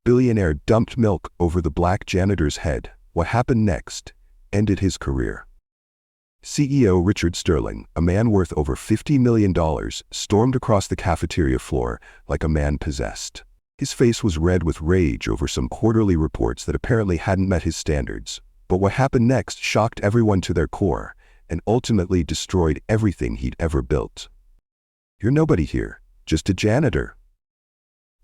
Billionaire dumped milk over the black janitor's head. What happened next ended his career. CEO Richard Sterling, a man worth over $50 million, stormed across the cafeteria floor like a man possessed. His face was red with rage over some quarterly reports that apparently hadn't met his standards. But what happened next shocked everyone to their core and ultimately destroyed everything he'd ever built. "You're nobody here, just a janitor."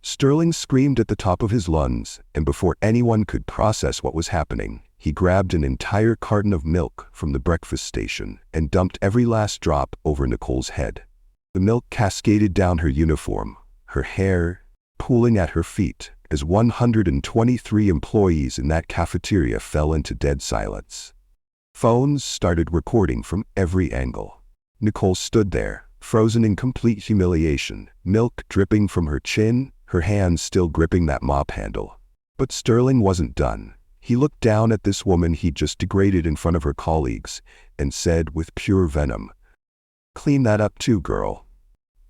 Sterling screamed at the top of his lungs, and before anyone could process what was happening, he grabbed an entire carton of milk from the breakfast station and dumped every last drop over Nicole's head. The milk cascaded down her uniform, her hair pooling at her feet, as 123 employees in that cafeteria fell into dead silence. Phones started recording from every angle. Nicole stood there, frozen in complete humiliation, milk dripping from her chin, her hands still gripping that mop handle. But Sterling wasn't done. He looked down at this woman he'd just degraded in front of her colleagues and said with pure venom, "Clean that up too, girl."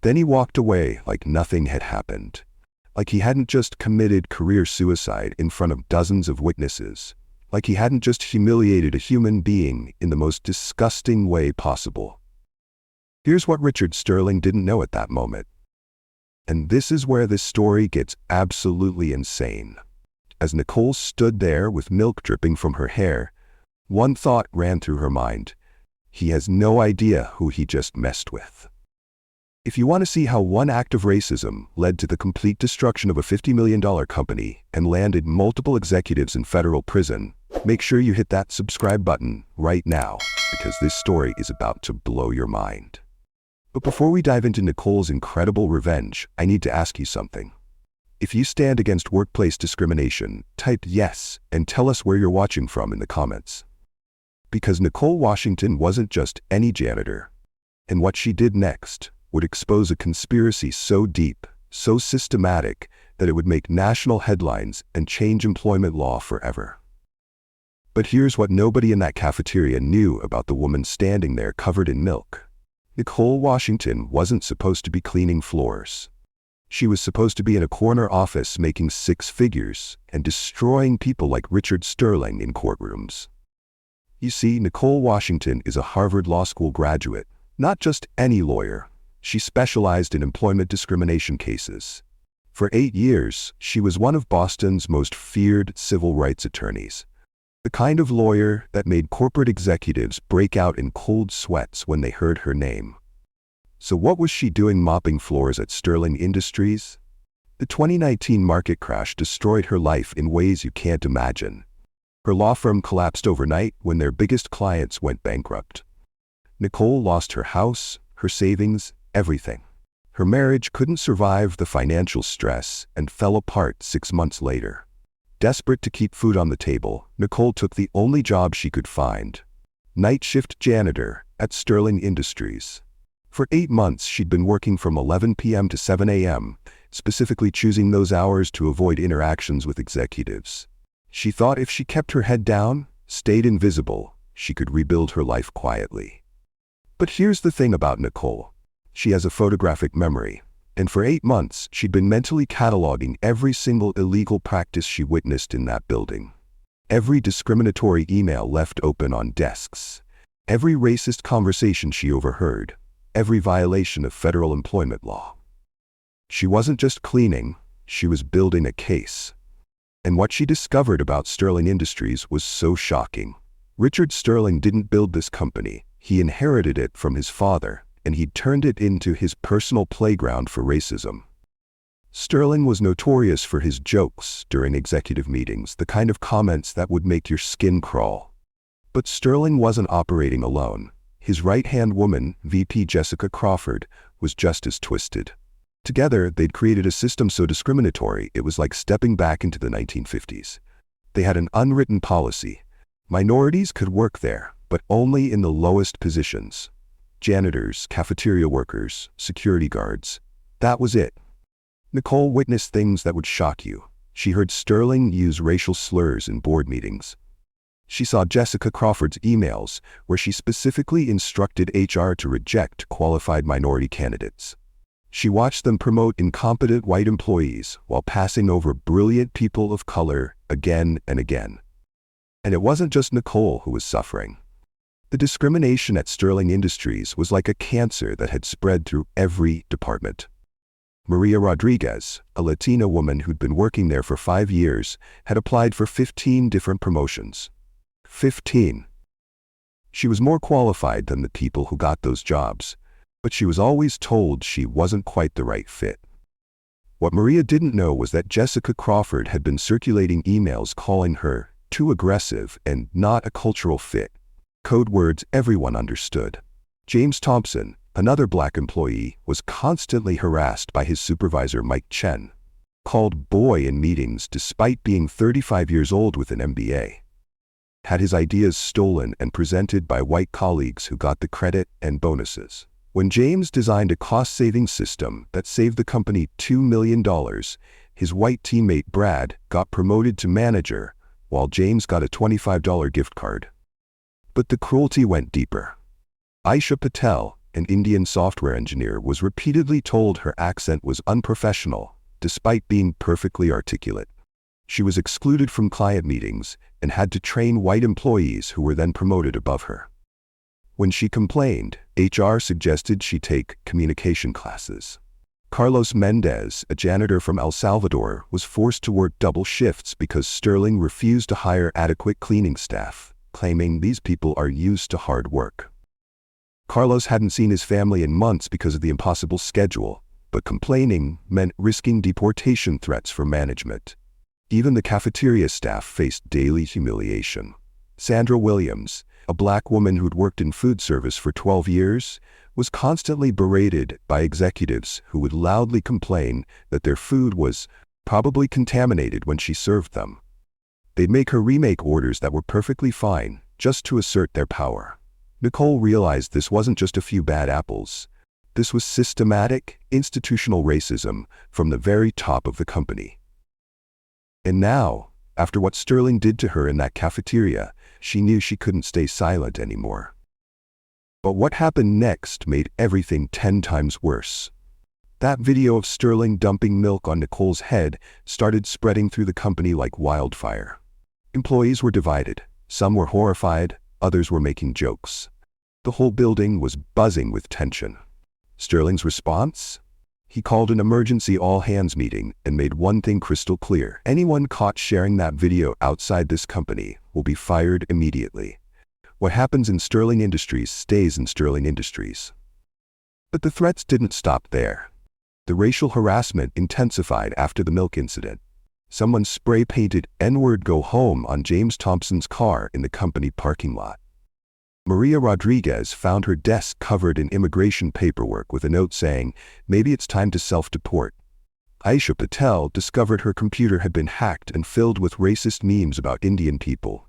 Then he walked away like nothing had happened. Like he hadn't just committed career suicide in front of dozens of witnesses. Like he hadn't just humiliated a human being in the most disgusting way possible. Here's what Richard Sterling didn't know at that moment. And this is where this story gets absolutely insane. As Nicole stood there with milk dripping from her hair, one thought ran through her mind. He has no idea who he just messed with. If you want to see how one act of racism led to the complete destruction of a $50 million company and landed multiple executives in federal prison, make sure you hit that subscribe button right now, because this story is about to blow your mind. But before we dive into Nicole's incredible revenge, I need to ask you something. If you stand against workplace discrimination, type yes and tell us where you're watching from in the comments. Because Nicole Washington wasn't just any janitor, and what she did next would expose a conspiracy so deep, so systematic, that it would make national headlines and change employment law forever. But here's what nobody in that cafeteria knew about the woman standing there covered in milk. Nicole Washington wasn't supposed to be cleaning floors. She was supposed to be in a corner office making six figures and destroying people like Richard Sterling in courtrooms. You see, Nicole Washington is a Harvard Law School graduate, not just any lawyer. She specialized in employment discrimination cases. For 8 years, she was one of Boston's most feared civil rights attorneys. The kind of lawyer that made corporate executives break out in cold sweats when they heard her name. So what was she doing mopping floors at Sterling Industries? The 2019 market crash destroyed her life in ways you can't imagine. Her law firm collapsed overnight when their biggest clients went bankrupt. Nicole lost her house, her savings, everything. Her marriage couldn't survive the financial stress and fell apart 6 months later. Desperate to keep food on the table, Nicole took the only job she could find: night shift janitor at Sterling Industries. For 8 months, she'd been working from 11 p.m. to 7 a.m., specifically choosing those hours to avoid interactions with executives. She thought if she kept her head down, stayed invisible, she could rebuild her life quietly. But here's the thing about Nicole. She has a photographic memory, and for 8 months, she'd been mentally cataloging every single illegal practice she witnessed in that building. Every discriminatory email left open on desks, every racist conversation she overheard, every violation of federal employment law. She wasn't just cleaning, she was building a case. And what she discovered about Sterling Industries was so shocking. Richard Sterling didn't build this company, he inherited it from his father, and he'd turned it into his personal playground for racism. Sterling was notorious for his jokes during executive meetings, the kind of comments that would make your skin crawl. But Sterling wasn't operating alone. His right-hand woman, VP Jessica Crawford, was just as twisted. Together, they'd created a system so discriminatory it was like stepping back into the 1950s. They had an unwritten policy. Minorities could work there, but only in the lowest positions. Janitors, cafeteria workers, security guards. That was it. Nicole witnessed things that would shock you. She heard Sterling use racial slurs in board meetings. She saw Jessica Crawford's emails, where she specifically instructed HR to reject qualified minority candidates. She watched them promote incompetent white employees while passing over brilliant people of color again and again. And it wasn't just Nicole who was suffering. The discrimination at Sterling Industries was like a cancer that had spread through every department. Maria Rodriguez, a Latina woman who'd been working there for 5 years, had applied for 15 different promotions. 15. She was more qualified than the people who got those jobs, but she was always told she wasn't quite the right fit. What Maria didn't know was that Jessica Crawford had been circulating emails calling her too aggressive and not a cultural fit. Code words everyone understood. James Thompson, another black employee, was constantly harassed by his supervisor Mike Chen, called boy in meetings despite being 35 years old with an MBA. Had his ideas stolen and presented by white colleagues who got the credit and bonuses. When James designed a cost-saving system that saved the company $2 million, his white teammate Brad got promoted to manager, while James got a $25 gift card. But the cruelty went deeper. Aisha Patel, an Indian software engineer, was repeatedly told her accent was unprofessional, despite being perfectly articulate. She was excluded from client meetings and had to train white employees who were then promoted above her. When she complained, HR suggested she take communication classes. Carlos Mendez, a janitor from El Salvador, was forced to work double shifts because Sterling refused to hire adequate cleaning staff, claiming these people are used to hard work. Carlos hadn't seen his family in months because of the impossible schedule, but complaining meant risking deportation threats from management. Even the cafeteria staff faced daily humiliation. Sandra Williams, a black woman who'd worked in food service for 12 years, was constantly berated by executives who would loudly complain that their food was probably contaminated when she served them. They'd make her remake orders that were perfectly fine, just to assert their power. Nicole realized this wasn't just a few bad apples. This was systematic, institutional racism from the very top of the company. And now, after what Sterling did to her in that cafeteria, she knew she couldn't stay silent anymore. But what happened next made everything 10 times worse. That video of Sterling dumping milk on Nicole's head started spreading through the company like wildfire. Employees were divided. Some were horrified, others were making jokes. The whole building was buzzing with tension. Sterling's response? He called an emergency all-hands meeting and made one thing crystal clear. Anyone caught sharing that video outside this company will be fired immediately. What happens in Sterling Industries stays in Sterling Industries. But the threats didn't stop there. The racial harassment intensified after the milk incident. Someone spray-painted "N-word go home" on James Thompson's car in the company parking lot. Maria Rodriguez found her desk covered in immigration paperwork with a note saying, "Maybe it's time to self-deport." Aisha Patel discovered her computer had been hacked and filled with racist memes about Indian people.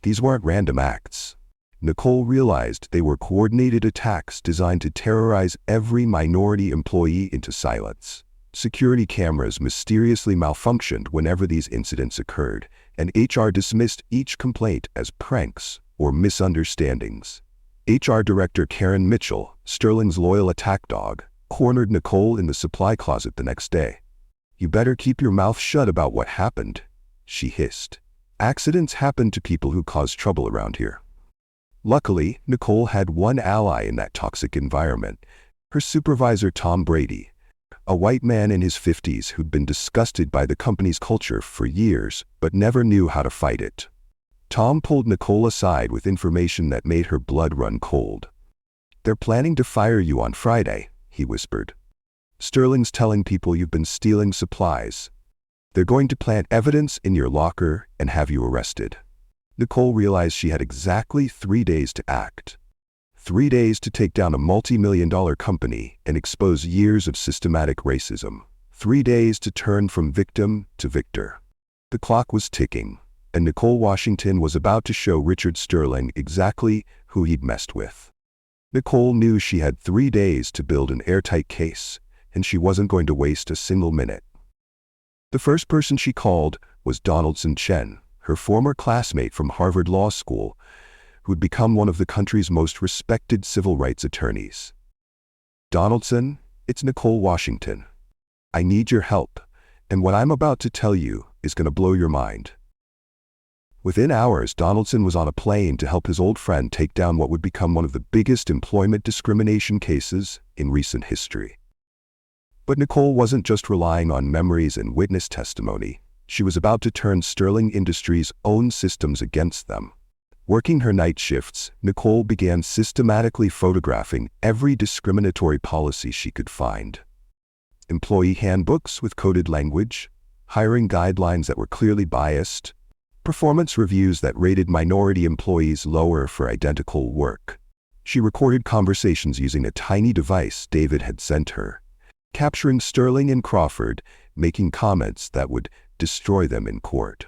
These weren't random acts. Nicole realized they were coordinated attacks designed to terrorize every minority employee into silence. Security cameras mysteriously malfunctioned whenever these incidents occurred, and HR dismissed each complaint as pranks or misunderstandings. HR Director Karen Mitchell, Sterling's loyal attack dog, cornered Nicole in the supply closet the next day. "You better keep your mouth shut about what happened," she hissed. "Accidents happen to people who cause trouble around here." Luckily, Nicole had one ally in that toxic environment, her supervisor Tom Brady, a white man in his 50s who'd been disgusted by the company's culture for years but never knew how to fight it. Tom pulled Nicole aside with information that made her blood run cold. "They're planning to fire you on Friday," he whispered. "Sterling's telling people you've been stealing supplies. They're going to plant evidence in your locker and have you arrested." Nicole realized she had exactly 3 days to act. 3 days to take down a multi-million-dollar company and expose years of systematic racism. 3 days to turn from victim to victor. The clock was ticking, and Nicole Washington was about to show Richard Sterling exactly who he'd messed with. Nicole knew she had 3 days to build an airtight case, and she wasn't going to waste a single minute. The first person she called was Donaldson Chen, her former classmate from Harvard Law School, who'd become one of the country's most respected civil rights attorneys. "Donaldson, It's Nicole Washington. I need your help, and what I'm about to tell you is going to blow your mind. Within hours, Donaldson was on a plane to help his old friend take down what would become one of the biggest employment discrimination cases in recent history. But Nicole wasn't just relying on memories and witness testimony. She was about to turn Sterling Industries' own systems against them. Working her night shifts, Nicole began systematically photographing every discriminatory policy she could find. Employee handbooks with coded language, hiring guidelines that were clearly biased, performance reviews that rated minority employees lower for identical work. She recorded conversations using a tiny device David had sent her, capturing Sterling and Crawford making comments that would destroy them in court.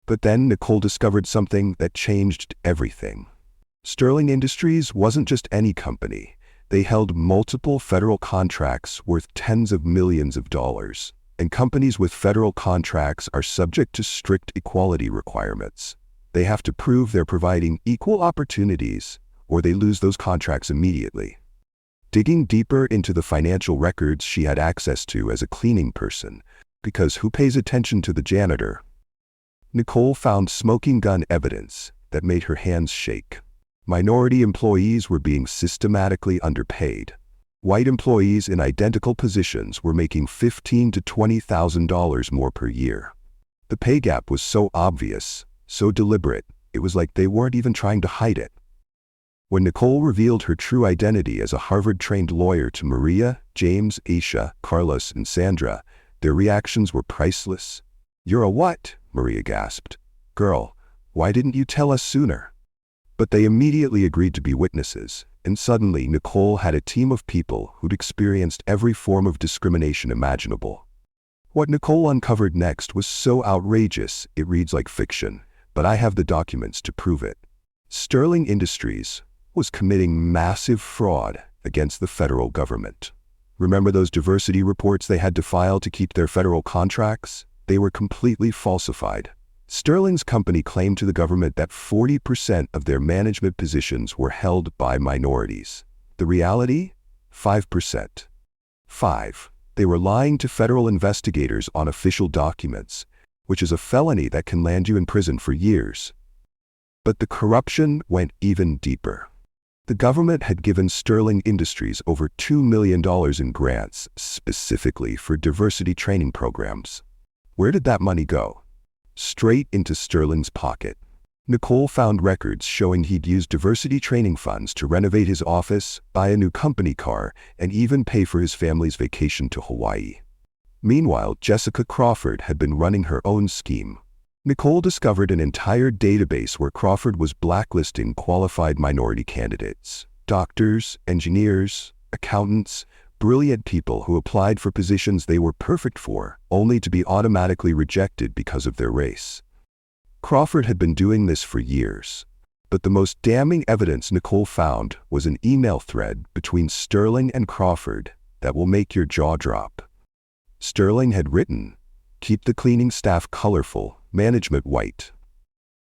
But then Nicole discovered something that changed everything. Sterling Industries wasn't just any company. They held multiple federal contracts worth tens of millions of dollars, and companies with federal contracts are subject to strict equality requirements. They have to prove they're providing equal opportunities, or they lose those contracts immediately. Digging deeper into the financial records she had access to as a cleaning person, because who pays attention to the janitor? Nicole found smoking gun evidence that made her hands shake. Minority employees were being systematically underpaid. White employees in identical positions were making $15,000 to $20,000 more per year. The pay gap was so obvious, so deliberate, it was like they weren't even trying to hide it. When Nicole revealed her true identity as a Harvard-trained lawyer to Maria, James, Aisha, Carlos, and Sandra, their reactions were priceless. "You're a what?" Maria gasped. "Girl, why didn't you tell us sooner?" But they immediately agreed to be witnesses, and suddenly Nicole had a team of people who'd experienced every form of discrimination imaginable. What Nicole uncovered next was so outrageous it reads like fiction, but I have the documents to prove it. Sterling Industries was committing massive fraud against the federal government. Remember those diversity reports they had to file to keep their federal contracts? They were completely falsified. Sterling's company claimed to the government that 40% of their management positions were held by minorities. The reality? 5%. They were lying to federal investigators on official documents, which is a felony that can land you in prison for years. But the corruption went even deeper. The government had given Sterling Industries over $2 million in grants specifically for diversity training programs. Where did that money go? Straight into Sterling's pocket. Nicole found records showing he'd used diversity training funds to renovate his office, buy a new company car, and even pay for his family's vacation to Hawaii. Meanwhile, Jessica Crawford had been running her own scheme. Nicole discovered an entire database where Crawford was blacklisting qualified minority candidates, doctors, engineers, accountants, brilliant people who applied for positions they were perfect for, only to be automatically rejected because of their race. Crawford had been doing this for years, but the most damning evidence Nicole found was an email thread between Sterling and Crawford that will make your jaw drop. Sterling had written, "Keep the cleaning staff colorful, management white.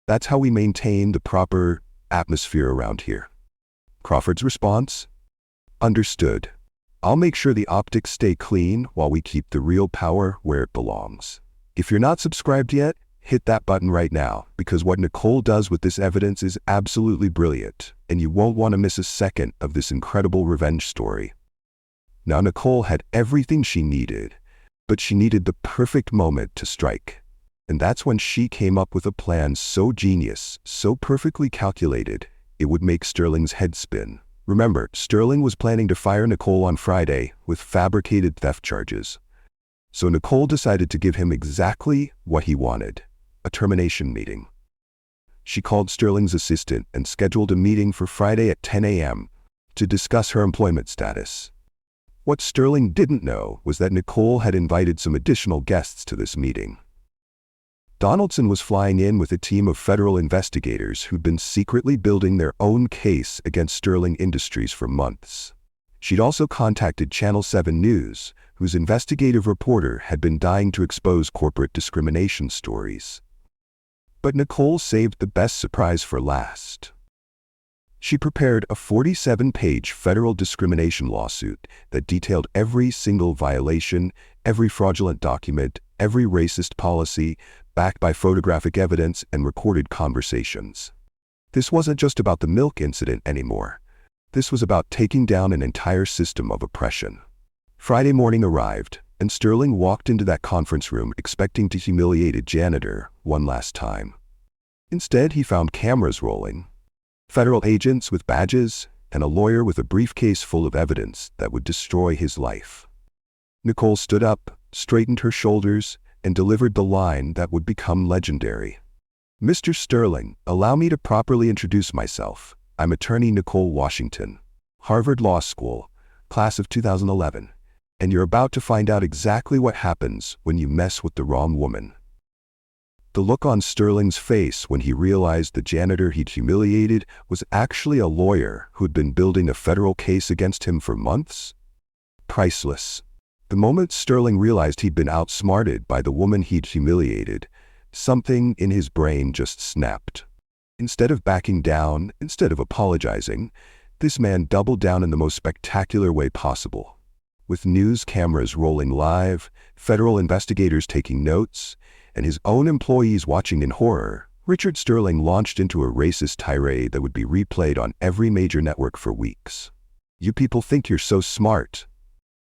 That's how we maintain the proper atmosphere around here." Crawford's response? "Understood. I'll make sure the optics stay clean while we keep the real power where it belongs." If you're not subscribed yet, hit that button right now, because what Nicole does with this evidence is absolutely brilliant, and you won't want to miss a second of this incredible revenge story. Now Nicole had everything she needed, but she needed the perfect moment to strike. And that's when she came up with a plan so genius, so perfectly calculated, it would make Sterling's head spin. Remember, Sterling was planning to fire Nicole on Friday with fabricated theft charges. So Nicole decided to give him exactly what he wanted, a termination meeting. She called Sterling's assistant and scheduled a meeting for Friday at 10 a.m. to discuss her employment status. What Sterling didn't know was that Nicole had invited some additional guests to this meeting. Donaldson was flying in with a team of federal investigators who'd been secretly building their own case against Sterling Industries for months. She'd also contacted Channel 7 News, whose investigative reporter had been dying to expose corporate discrimination stories. But Nicole saved the best surprise for last. She prepared a 47-page federal discrimination lawsuit that detailed every single violation, every fraudulent document, every racist policy, backed by photographic evidence and recorded conversations. This wasn't just about the milk incident anymore. This was about taking down an entire system of oppression. Friday morning arrived, and Sterling walked into that conference room expecting to humiliate a janitor one last time. Instead, he found cameras rolling, federal agents with badges, and a lawyer with a briefcase full of evidence that would destroy his life. Nicole stood up, straightened her shoulders, and delivered the line that would become legendary. "Mr. Sterling, allow me to properly introduce myself. I'm attorney Nicole Washington, Harvard Law School, class of 2011, and you're about to find out exactly what happens when you mess with the wrong woman." The look on Sterling's face when he realized the janitor he'd humiliated was actually a lawyer who'd been building a federal case against him for months? Priceless. The moment Sterling realized he'd been outsmarted by the woman he'd humiliated, something in his brain just snapped. Instead of backing down, instead of apologizing, this man doubled down in the most spectacular way possible. With news cameras rolling live, federal investigators taking notes, and his own employees watching in horror, Richard Sterling launched into a racist tirade that would be replayed on every major network for weeks. "You people think you're so smart,"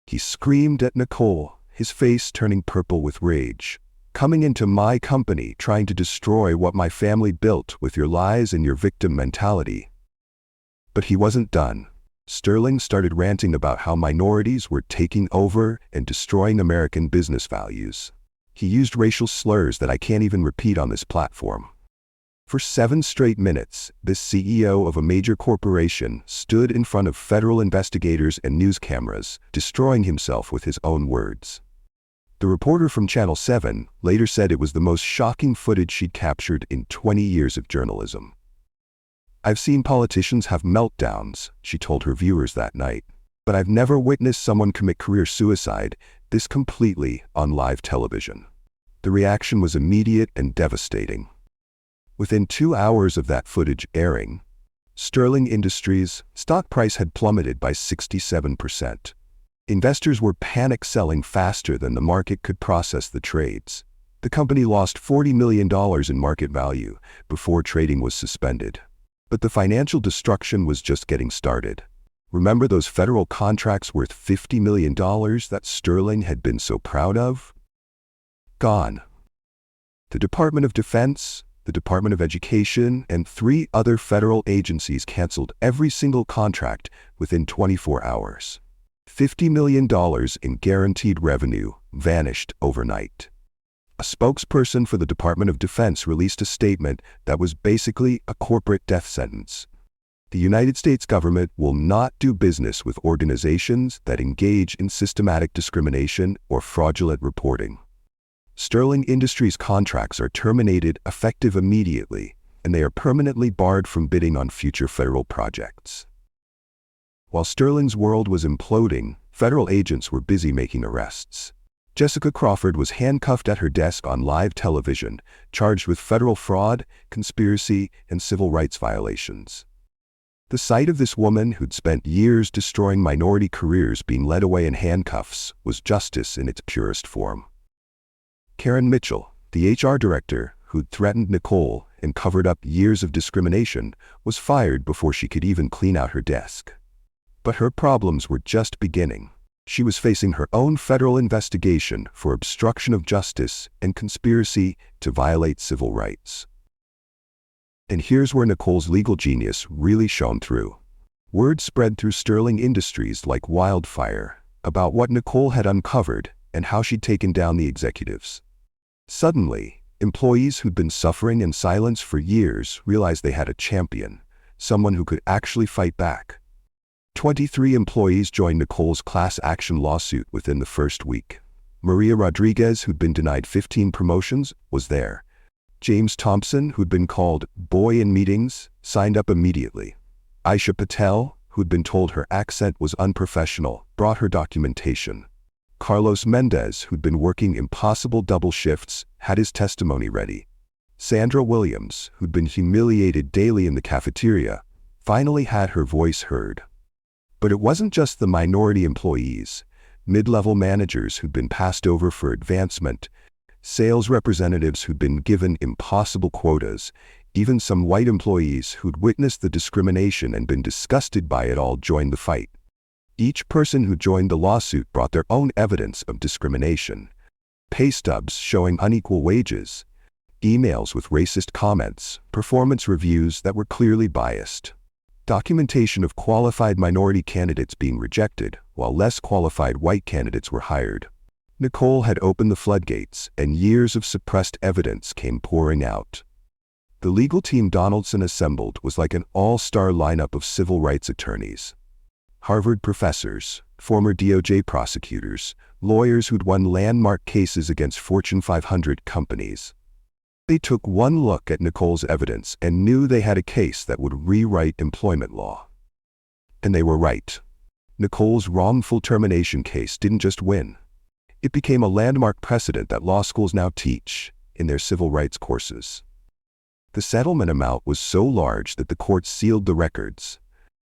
he screamed at Nicole, his face turning purple with rage. "Coming into my company trying to destroy what my family built with your lies and your victim mentality." But he wasn't done. Sterling started ranting about how minorities were taking over and destroying American business values. He used racial slurs that I can't even repeat on this platform. For 7 straight minutes, this CEO of a major corporation stood in front of federal investigators and news cameras, destroying himself with his own words. The reporter from Channel 7 later said it was the most shocking footage she'd captured in 20 years of journalism. "I've seen politicians have meltdowns," she told her viewers that night, "but I've never witnessed someone commit career suicide this completely on live television." The reaction was immediate and devastating. Within 2 hours of that footage airing, Sterling Industries' stock price had plummeted by 67%. Investors were panic selling faster than the market could process the trades. The company lost $40 million in market value before trading was suspended. But the financial destruction was just getting started. Remember those federal contracts worth $50 million that Sterling had been so proud of? Gone. The Department of Defense, the Department of Education, and 3 other federal agencies canceled every single contract within 24 hours. $50 million in guaranteed revenue vanished overnight. A spokesperson for the Department of Defense released a statement that was basically a corporate death sentence. The United States government will not do business with organizations that engage in systematic discrimination or fraudulent reporting. Sterling Industries contracts are terminated effective immediately, and they are permanently barred from bidding on future federal projects. While Sterling's world was imploding, federal agents were busy making arrests. Jessica Crawford was handcuffed at her desk on live television, charged with federal fraud, conspiracy, and civil rights violations. The sight of this woman who'd spent years destroying minority careers being led away in handcuffs was justice in its purest form. Karen Mitchell, the HR director who'd threatened Nicole and covered up years of discrimination, was fired before she could even clean out her desk. But her problems were just beginning. She was facing her own federal investigation for obstruction of justice and conspiracy to violate civil rights. And here's where Nicole's legal genius really shone through. Word spread through Sterling Industries like wildfire about what Nicole had uncovered and how she'd taken down the executives. Suddenly, employees who'd been suffering in silence for years realized they had a champion, someone who could actually fight back. 23 employees joined Nicole's class action lawsuit within the first week. Maria Rodriguez, who'd been denied 15 promotions, was there. James Thompson, who'd been called boy in meetings, signed up immediately. Aisha Patel, who'd been told her accent was unprofessional, brought her documentation. Carlos Mendez, who'd been working impossible double shifts, had his testimony ready. Sandra Williams, who'd been humiliated daily in the cafeteria, finally had her voice heard. But it wasn't just the minority employees, mid-level managers who'd been passed over for advancement, sales representatives who'd been given impossible quotas, even some white employees who'd witnessed the discrimination and been disgusted by it all joined the fight. Each person who joined the lawsuit brought their own evidence of discrimination. Pay stubs showing unequal wages, emails with racist comments, performance reviews that were clearly biased, documentation of qualified minority candidates being rejected while less qualified white candidates were hired. Nicole had opened the floodgates, and years of suppressed evidence came pouring out. The legal team Donaldson assembled was like an all-star lineup of civil rights attorneys. Harvard professors, former DOJ prosecutors, lawyers who'd won landmark cases against Fortune 500 companies. They took one look at Nicole's evidence and knew they had a case that would rewrite employment law. And they were right. Nicole's wrongful termination case didn't just win. It became a landmark precedent that law schools now teach in their civil rights courses. The settlement amount was so large that the court sealed the records,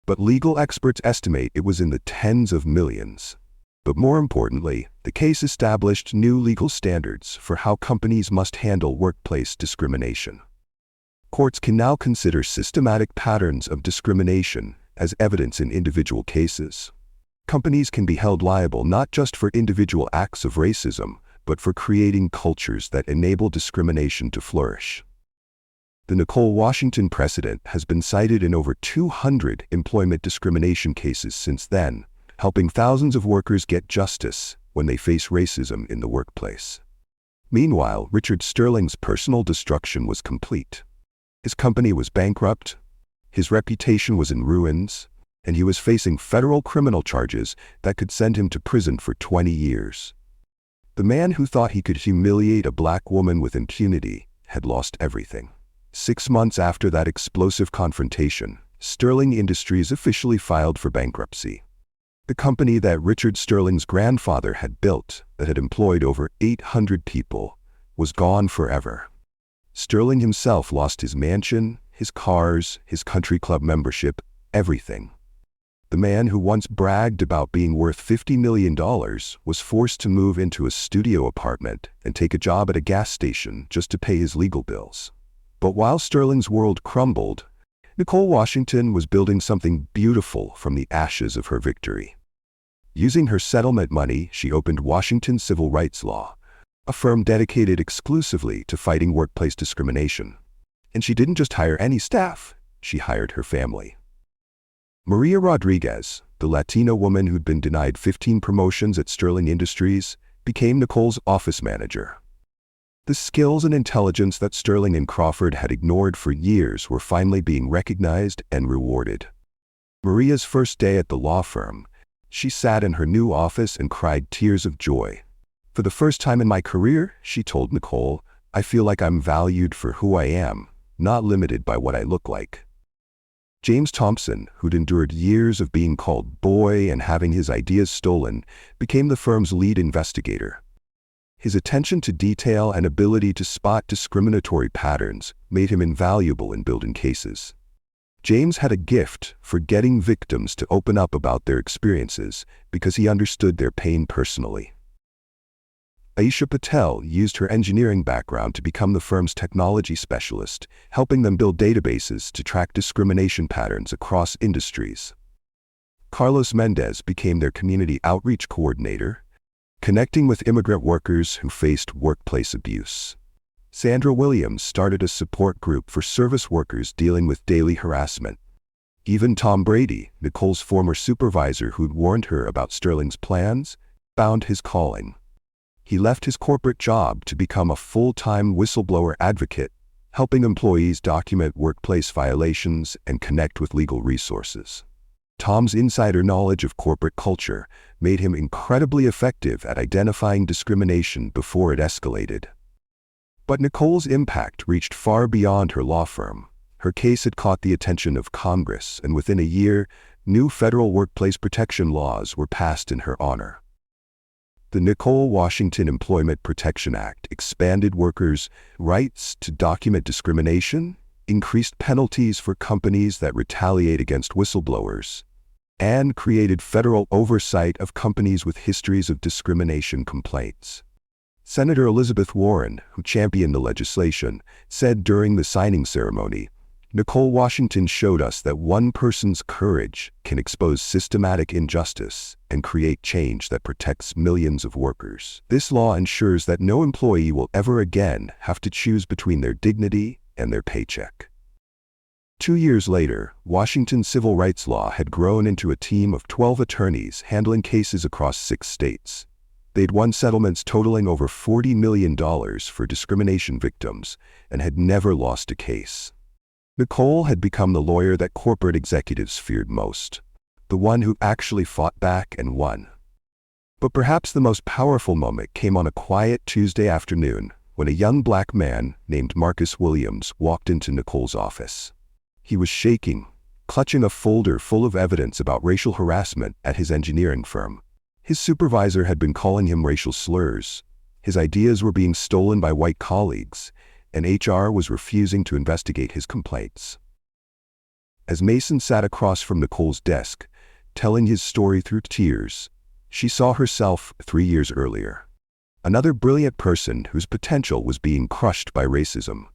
but legal experts estimate it was in the tens of millions. But more importantly, the case established new legal standards for how companies must handle workplace discrimination. Courts can now consider systematic patterns of discrimination as evidence in individual cases. Companies can be held liable not just for individual acts of racism, but for creating cultures that enable discrimination to flourish. The Nicole Washington precedent has been cited in over 200 employment discrimination cases since then, helping thousands of workers get justice when they face racism in the workplace. Meanwhile, Richard Sterling's personal destruction was complete. His company was bankrupt, his reputation was in ruins, and he was facing federal criminal charges that could send him to prison for 20 years. The man who thought he could humiliate a black woman with impunity had lost everything. 6 months after that explosive confrontation, Sterling Industries officially filed for bankruptcy. The company that Richard Sterling's grandfather had built, that had employed over 800 people, was gone forever. Sterling himself lost his mansion, his cars, his country club membership, everything. The man who once bragged about being worth $50 million was forced to move into a studio apartment and take a job at a gas station just to pay his legal bills. But while Sterling's world crumbled, Nicole Washington was building something beautiful from the ashes of her victory. Using her settlement money, she opened Washington Civil Rights Law, a firm dedicated exclusively to fighting workplace discrimination. And she didn't just hire any staff, she hired her family. Maria Rodriguez, the Latina woman who'd been denied 15 promotions at Sterling Industries, became Nicole's office manager. The skills and intelligence that Sterling and Crawford had ignored for years were finally being recognized and rewarded. Maria's first day at the law firm, she sat in her new office and cried tears of joy. For the first time in my career, she told Nicole, I feel like I'm valued for who I am, not limited by what I look like. James Thompson, who'd endured years of being called boy and having his ideas stolen, became the firm's lead investigator. His attention to detail and ability to spot discriminatory patterns made him invaluable in building cases. James had a gift for getting victims to open up about their experiences because he understood their pain personally. Aisha Patel used her engineering background to become the firm's technology specialist, helping them build databases to track discrimination patterns across industries. Carlos Mendez became their community outreach coordinator, connecting with immigrant workers who faced workplace abuse. Sandra Williams started a support group for service workers dealing with daily harassment. Even Tom Brady, Nicole's former supervisor who'd warned her about Sterling's plans, found his calling. He left his corporate job to become a full-time whistleblower advocate, helping employees document workplace violations and connect with legal resources. Tom's insider knowledge of corporate culture made him incredibly effective at identifying discrimination before it escalated. But Nicole's impact reached far beyond her law firm. Her case had caught the attention of Congress, and within a year, new federal workplace protection laws were passed in her honor. The Nicole Washington Employment Protection Act expanded workers' rights to document discrimination, increased penalties for companies that retaliate against whistleblowers, and created federal oversight of companies with histories of discrimination complaints. Senator Elizabeth Warren, who championed the legislation, said during the signing ceremony, "Nicole Washington showed us that one person's courage can expose systematic injustice and create change that protects millions of workers. This law ensures that no employee will ever again have to choose between their dignity and their paycheck." 2 years later, Washington's civil rights law had grown into a team of 12 attorneys handling cases across 6 states. They'd won settlements totaling over $40 million for discrimination victims and had never lost a case. Nicole had become the lawyer that corporate executives feared most, the one who actually fought back and won. But perhaps the most powerful moment came on a quiet Tuesday afternoon when a young black man named Marcus Williams walked into Nicole's office. He was shaking, clutching a folder full of evidence about racial harassment at his engineering firm. His supervisor had been calling him racial slurs. His ideas were being stolen by white colleagues, and HR was refusing to investigate his complaints. As Mason sat across from Nicole's desk, telling his story through tears, she saw herself 3 years earlier. Another brilliant person whose potential was being crushed by racism.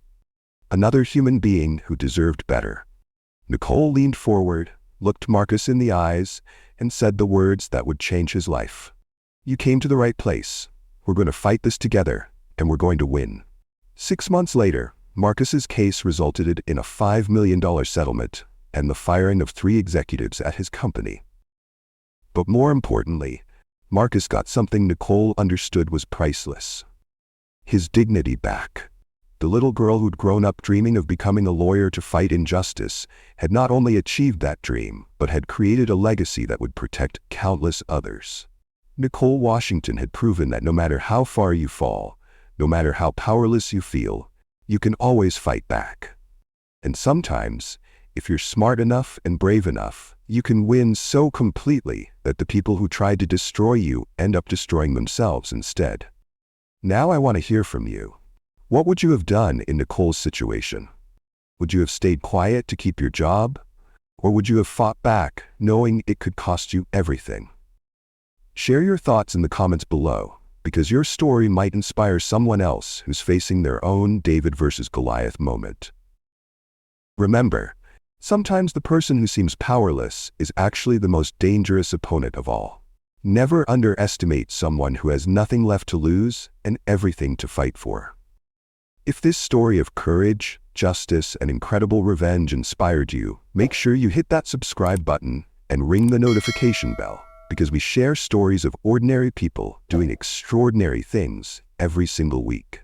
Another human being who deserved better. Nicole leaned forward, looked Marcus in the eyes, and said the words that would change his life. "You came to the right place. We're going to fight this together, and we're going to win." 6 months later, Marcus's case resulted in a $5 million settlement and the firing of 3 executives at his company. But more importantly, Marcus got something Nicole understood was priceless. His dignity back. The little girl who'd grown up dreaming of becoming a lawyer to fight injustice had not only achieved that dream, but had created a legacy that would protect countless others. Nicole Washington had proven that no matter how far you fall, no matter how powerless you feel, you can always fight back. And sometimes, if you're smart enough and brave enough, you can win so completely that the people who tried to destroy you end up destroying themselves instead. Now I want to hear from you. What would you have done in Nicole's situation? Would you have stayed quiet to keep your job? Or would you have fought back, knowing it could cost you everything? Share your thoughts in the comments below, because your story might inspire someone else who's facing their own David versus Goliath moment. Remember, sometimes the person who seems powerless is actually the most dangerous opponent of all. Never underestimate someone who has nothing left to lose and everything to fight for. If this story of courage, justice, and incredible revenge inspired you, make sure you hit that subscribe button and ring the notification bell, because we share stories of ordinary people doing extraordinary things every single week.